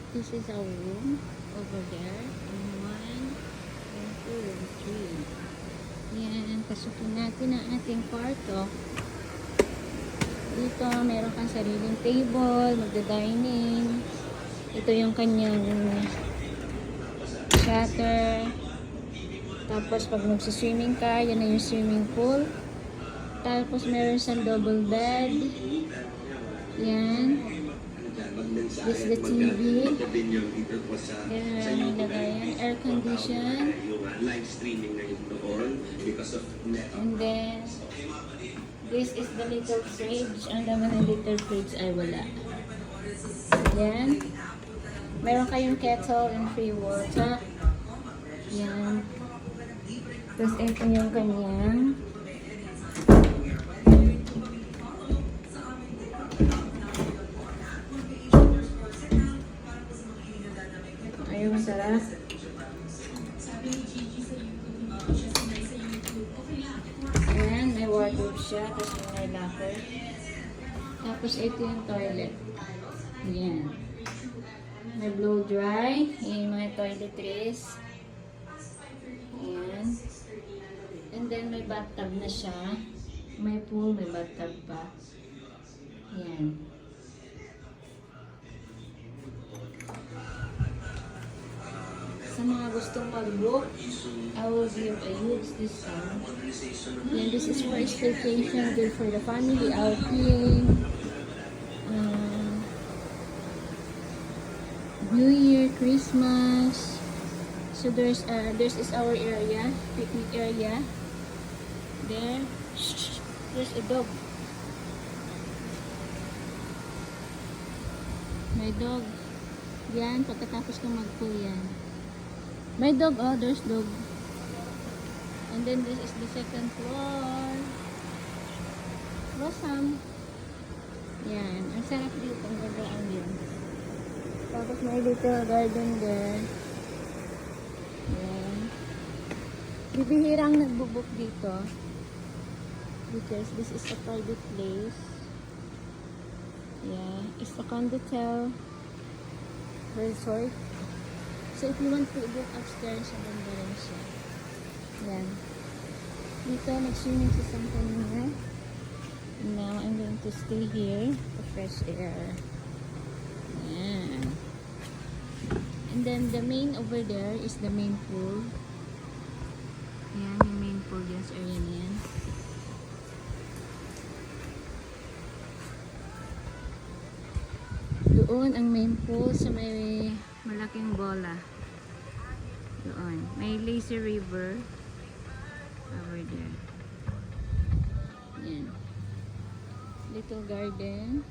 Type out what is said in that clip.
This is our room over there. Room 1, room 2, room 3. Yan, pasukin natin ang ating kwarto. Dito, meron kang sariling table, magda-dining. Ito yung kanyang shutter. Tapos, pag magsiswimming ka, yan na yung swimming pool. Tapos, meron siyang double bed. Yan. This is the TV. Yan, nilagayan. Air condition. And then, this is the little fridge. Ang naman ng little fridge ay wala. Yan. Meron kayong kettle and free water. Yan. Tapos ito yung kanyang ayun, masarap. Ayan, may wardrobe siya. Tapos may locker. Tapos ito yung toilet. Ayan. May blow dry. Ayan yung mga toiletries. Ayan. And then may bathtub na siya. May pool, may bathtub pa. Ayan. Sa mga gustong mag-book, I will give a huge discount. And this is for staycation, good for the family outing. New Year, Christmas. So there's is our area, picnic area. There, there's a dog. May dog. Yan, pagkatapos kang mag-pool yan. May dog, oh, there's dog. And then this is the second floor. Awesome. Yan, ang sarap dito, ang gagaan yun. Tapos may little garden there. Yan. Bibihirang nagbubuk dito. Because this is a private place. Yeah, it's a Condotel resort. So if you want to book upstairs, ang ganda rin siya. Yan. Dito, nag-swimming si Sam kanina. Now, I'm going to stay here for fresh air. Yan. And then, the main over there is the main pool. Yan, yung main pool dyan sa area niyan. Doon ang main pool sa may malaking bola. Doon. May lazy river over there. Yan. Little garden.